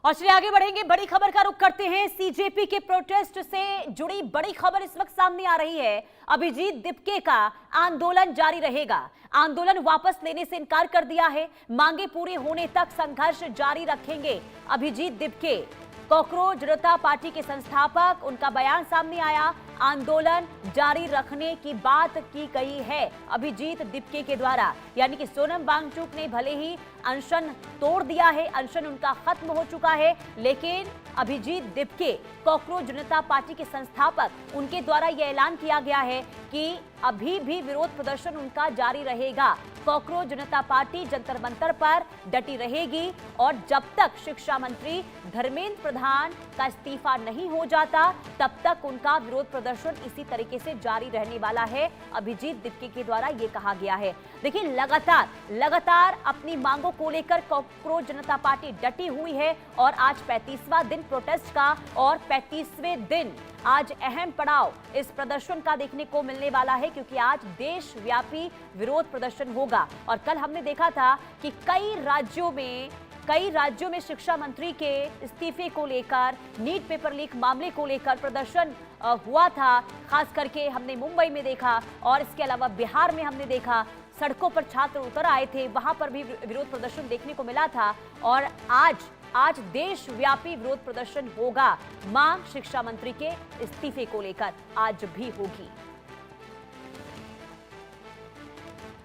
और चलिए आगे बढ़ेंगे, बड़ी खबर का रुख करते हैं। सीजेपी के प्रोटेस्ट से जुड़ी बड़ी खबर इस वक्त सामने आ रही है। अभिजीत दिपके का आंदोलन जारी रहेगा। आंदोलन वापस लेने से इनकार कर दिया है। मांगे पूरी होने तक संघर्ष जारी रखेंगे अभिजीत दिपके। कॉकरोच जनता पार्टी के संस्थापक, उनका बयान सामने आया। आंदोलन जारी रखने की बात की गई है अभिजीत दिपके के द्वारा, यानी कि सोनम वांगचुक ने भले ही अनशन तोड़ दिया है, अनशन उनका खत्म हो चुका है, लेकिन अभिजीत दिपके कॉकरोच जनता पार्टी के संस्थापक, उनके द्वारा यह ऐलान किया गया है कि अभी भी विरोध प्रदर्शन उनका जारी रहेगा। कॉकरोच जनता पार्टी जंतर मंतर पर डटी रहेगी और जब तक शिक्षा मंत्री धर्मेंद्र प्रधान का इस्तीफा नहीं हो जाता तब तक उनका विरोध प्रदर्शन इसी तरीके से जारी रहने वाला है। अभिजीत दिपके के द्वारा यह कहा गया है। देखिए, लगातार अपनी मांगों को लेकर कॉकरोच जनता पार्टी डटी हुई है और आज 35वां दिन प्रोटेस्ट का और 35वें दिन आज अहम पड़ाव इस प्रदर्शन का देखने को मिलने वाला है, क्योंकि आज देशव्यापी विरोध प्रदर्शन होगा। और कल हमने देखा था कि कई राज्यों में शिक्षा मंत्री के इस्तीफे को लेकर, नीट पेपर लीक मामले को लेकर प्रदर्शन हुआ था। खास करके हमने मुंबई में देखा और इसके अलावा बिहार में हमने देखा, सड़कों पर छात्र उतर आए थे, वहां पर भी विरोध प्रदर्शन देखने को मिला था। और आज देशव्यापी विरोध प्रदर्शन होगा। मांग शिक्षा मंत्री के इस्तीफे को लेकर आज भी होगी।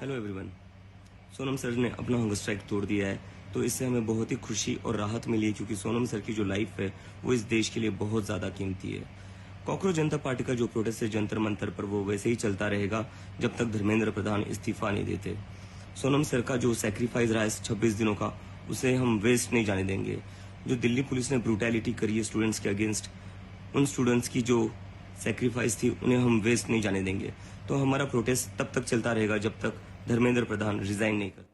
हेलो एवरीवन, सोनम सर ने अपना हंगर स्ट्राइक तोड़ दिया है, तो इससे हमें बहुत ही खुशी और राहत मिली है, क्योंकि सोनम सर की जो लाइफ है वो इस देश के लिए बहुत ज्यादा कीमती है। कॉकरोच जनता पार्टी का जो प्रोटेस्ट है जंतर मंतर पर, वो वैसे ही चलता रहेगा जब तक धर्मेंद्र प्रधान इस्तीफा नहीं देते। सोनम सर का जो सैक्रिफाइस रहा है 26 दिनों का, उसे हम वेस्ट नहीं जाने देंगे। जो दिल्ली पुलिस ने ब्रूटैलिटी करी है स्टूडेंट्स के अगेंस्ट, उन स्टूडेंट्स की जो सैक्रिफाइस थी उन्हें हम वेस्ट नहीं जाने देंगे। तो हमारा प्रोटेस्ट तब तक चलता रहेगा जब तक धर्मेंद्र प्रधान रिजाइन नहीं कर।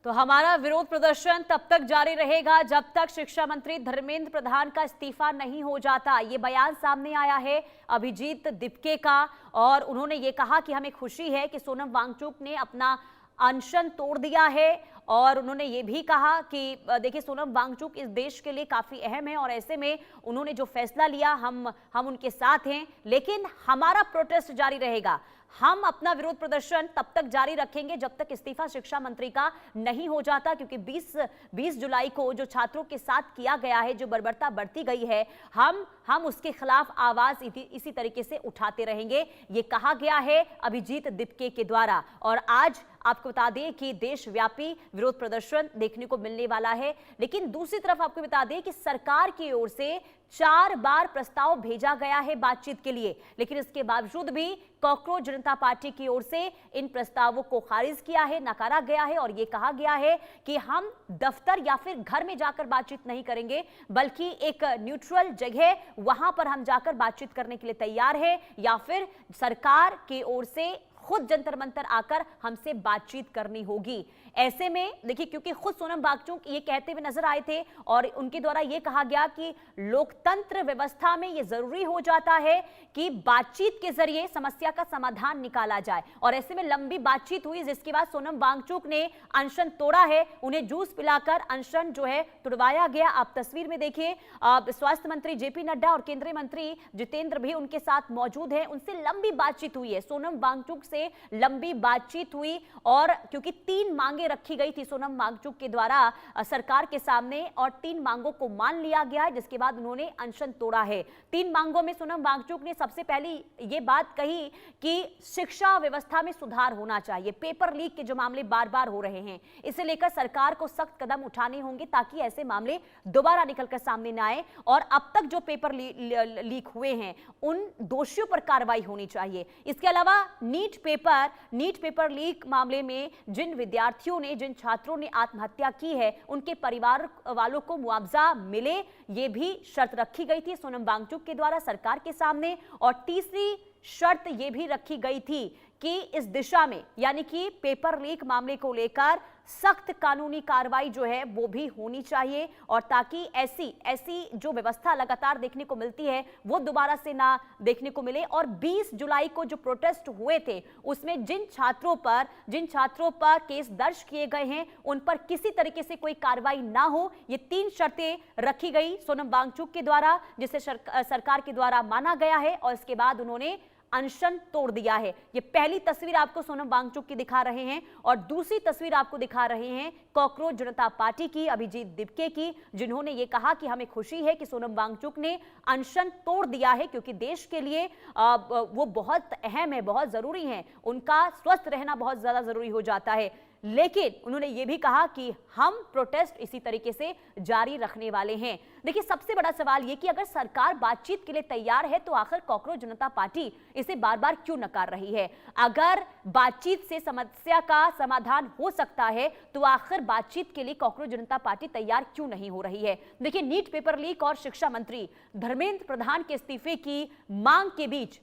तो हमारा विरोध प्रदर्शन तब तक जारी रहेगा जब तक शिक्षा मंत्री धर्मेंद्र प्रधान का इस्तीफा नहीं हो जाता। ये बयान सामने आया है अभिजीत दिपके का और उन्होंने ये कहा कि हमें खुशी है कि सोनम वांगचुक ने अपना अनशन तोड़ दिया है। और उन्होंने ये भी कहा कि देखिए, सोनम वांगचुक इस देश के लिए काफी अहम है और ऐसे में उन्होंने जो फैसला लिया हम उनके साथ हैं, लेकिन हमारा प्रोटेस्ट जारी रहेगा। हम अपना विरोध प्रदर्शन तब तक जारी रखेंगे जब तक इस्तीफा शिक्षा मंत्री का नहीं हो जाता, क्योंकि 20 जुलाई को जो छात्रों के साथ किया गया है, जो बर्बरता बढ़ती गई है, हम उसके खिलाफ आवाज इसी तरीके से उठाते रहेंगे। ये कहा गया है अभिजीत दिपके के द्वारा। और आज आपको बता दें कि देशव्यापी विरोध प्रदर्शन देखने को मिलने वाला है। लेकिन दूसरी तरफ आपको बता दें कि सरकार की ओर से 4 बार प्रस्ताव भेजा गया है बातचीत के लिए, लेकिन इसके बावजूद भी कॉकरोच जनता पार्टी की ओर से इन प्रस्तावों को खारिज किया है, नकारा गया है। और यह कहा गया है कि हम दफ्तर या फिर घर में जाकर बातचीत नहीं करेंगे, बल्कि एक न्यूट्रल जगह, वहां पर हम जाकर बातचीत करने के लिए तैयार है, या फिर सरकार की ओर से खुद जंतर मंतर आकर हमसे बातचीत करनी होगी। ऐसे में देखिए, क्योंकि खुद सोनम वांगचुक ये कहते हुए नजर आए थे और उनके द्वारा ये कहा गया कि लोकतंत्र व्यवस्था में ये जरूरी हो जाता है कि बातचीत के जरिए समस्या का समाधान निकाला जाए। और ऐसे में लंबी बातचीत हुई, जिसके बाद सोनम वांगचुक ने अनशन तोड़ा है। उन्हें जूस पिलाकर अनशन जो है तुड़वाया गया। आप तस्वीर में देखिए, स्वास्थ्य मंत्री जेपी नड्डा और केंद्रीय मंत्री जितेंद्र भी उनके साथ मौजूद हैं। उनसे लंबी बातचीत हुई है, सोनम वांगचुक से लंबी बातचीत हुई। और क्योंकि 3 मांगे रखी गई थी सोनम वांगचुक के द्वारा सरकार के सामने, और 3 मांगों को मान लिया गया है, जिसके बाद उन्होंने अनशन तोड़ा है। 3 मांगों में सोनम वांगचुक ने सबसे पहली ये बात कही कि शिक्षा व्यवस्था में सुधार होना चाहिए। पेपर लीक के जो मामले बार बार हो रहे हैं, इसे लेकर सरकार को सख्त कदम उठाने होंगे ताकि ऐसे मामले दोबारा निकलकर सामने न आए। और अब तक जो पेपर लीक हुए हैं उन दोषियों पर कार्रवाई होनी चाहिए। इसके अलावा नीट पेपर लीक मामले में जिन विद्यार्थियों ने, जिन छात्रों ने आत्महत्या की है, उनके परिवार वालों को मुआवजा मिले, ये भी शर्त रखी गई थी सोनम वांगचुक के द्वारा सरकार के सामने। और तीसरी शर्त यह भी रखी गई थी कि इस दिशा में यानी कि पेपर लीक मामले को लेकर सख्त कानूनी कार्रवाई जो है वो भी होनी चाहिए, और ताकि ऐसी जो व्यवस्था लगातार देखने को मिलती है वो दोबारा से ना देखने को मिले। और 20 जुलाई को जो प्रोटेस्ट हुए थे उसमें जिन छात्रों पर केस दर्ज किए गए हैं उन पर किसी तरीके से कोई कार्रवाई ना हो, ये 3 शर्तें रखी गई सोनम वांगचुक के द्वारा, जिसे सरकार के द्वारा माना गया है, और इसके बाद उन्होंने अनशन तोड़ दिया है। ये पहली तस्वीर आपको सोनम वांगचुक की दिखा रहे हैं, और दूसरी तस्वीर आपको दिखा रहे हैं कॉकरोच जनता पार्टी की अभिजीत दिपके की, जिन्होंने ये कहा कि हमें खुशी है कि सोनम वांगचुक ने अनशन तोड़ दिया है, क्योंकि देश के लिए वो बहुत अहम है, बहुत जरूरी है, उनका स्वस्थ रहना बहुत ज्यादा जरूरी हो जाता है। लेकिन उन्होंने ये भी कहा कि हम प्रोटेस्ट इसी तरीके से जारी रखने वाले हैं। देखिए, सबसे बड़ा सवाल ये कि अगर सरकार बातचीत के लिए तैयार है तो आखिर कॉकरोच जनता पार्टी इसे बार बार क्यों नकार रही है? अगर बातचीत से समस्या का समाधान हो सकता है तो आखिर बातचीत के लिए कॉकरोच जनता पार्टी तैयार क्यों नहीं हो रही है? देखिए, नीट पेपर लीक और शिक्षा मंत्री धर्मेंद्र प्रधान के इस्तीफे की मांग के बीच